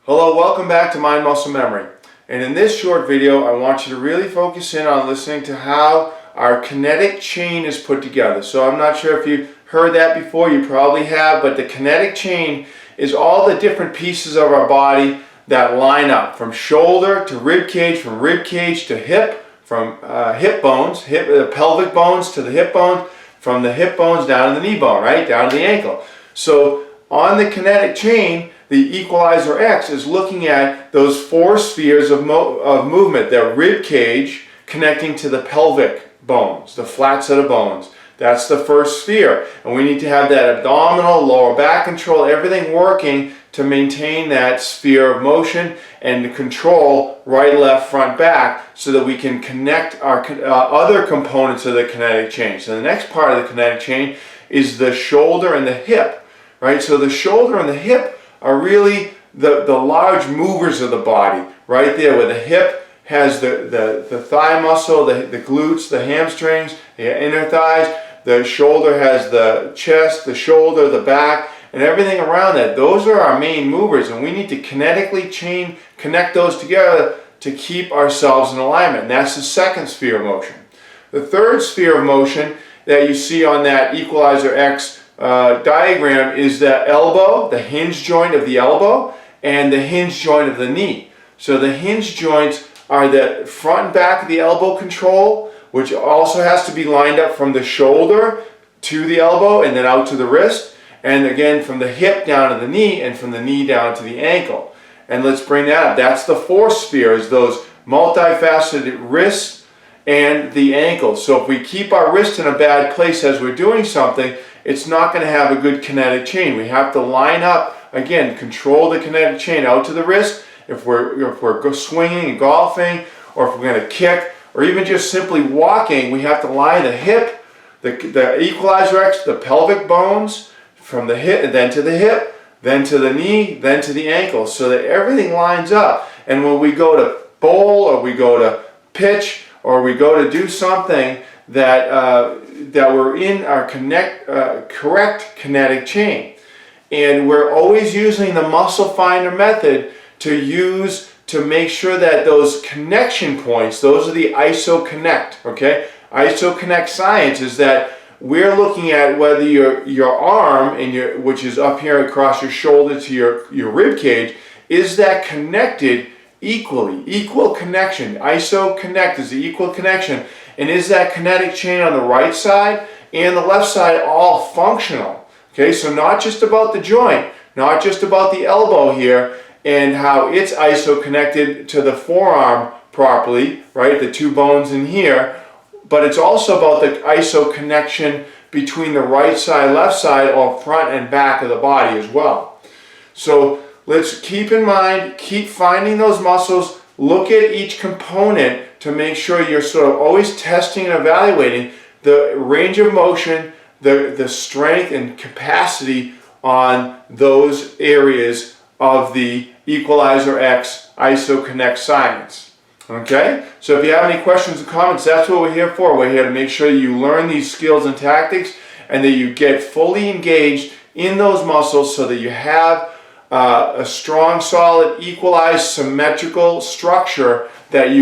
Hello, welcome back to Mind Muscle Memory. And in this short video, I want you to really focus in on listening to how our kinetic chain is put together. So I'm not sure if you've heard that before, you probably have, but the kinetic chain is all the different pieces of our body that line up from shoulder to rib cage, from rib cage to hip, from hip bones, pelvic bones to the hip bones, from the hip bones down to the knee bone, right, down to the ankle. So on the kinetic chain, the Equalizer X is looking at those four spheres of movement, the rib cage connecting to the pelvic bones, the flat set of bones. That's the first sphere. And we need to have that abdominal, lower back control, everything working to maintain that sphere of motion and to control right, left, front, back so that we can connect our other components of the kinetic chain. So the next part of the kinetic chain is the shoulder and the hip, right? So the shoulder and the hip are really the large movers of the body, right there, where the hip has the thigh muscle, the glutes, the hamstrings, the inner thighs. The shoulder has the chest, the shoulder, the back, and everything around that. Those are our main movers, and we need to kinetically connect those together to keep ourselves in alignment. And that's the second sphere of motion. The third sphere of motion that you see on that Equalizer X diagram is the elbow, the hinge joint of the elbow, and the hinge joint of the knee. So the hinge joints are the front and back of the elbow control, which also has to be lined up from the shoulder to the elbow and then out to the wrist, and again from the hip down to the knee and from the knee down to the ankle. And let's bring that up. That's the fourth sphere, is those multifaceted wrists and the ankles. So if we keep our wrist in a bad place as we're doing something, it's not going to have a good kinetic chain. We have to line up, again, control the kinetic chain out to the wrist. If we're swinging and golfing, or if we're going to kick, or even just simply walking, we have to line the hip, the Equalizer X, the pelvic bones, from the hip, then to the hip, then to the knee, then to the ankle, so that everything lines up. And when we go to bowl, or we go to pitch, or we go to do something that we're in our correct kinetic chain. And we're always using the muscle finder method to make sure that those connection points, those are the ISO-connect, okay? ISO-connect science is that we're looking at whether your arm, which is up here across your shoulder to your rib cage, is that connected equally, equal connection. ISO-connect is the equal connection. And is that kinetic chain on the right side and the left side all functional? Okay, so not just about the joint, not just about the elbow here, and how it's iso-connected to the forearm properly, right, the two bones in here, but it's also about the iso-connection between the right side, left side, or front and back of the body as well. So let's keep in mind, keep finding those muscles, look at each component to make sure you're sort of always testing and evaluating the range of motion, the strength and capacity on those areas of the Equalizer X ISO-Connect science. Okay? So if you have any questions or comments, that's what we're here for. We're here to make sure you learn these skills and tactics and that you get fully engaged in those muscles so that you have a strong, solid, equalized, symmetrical structure that you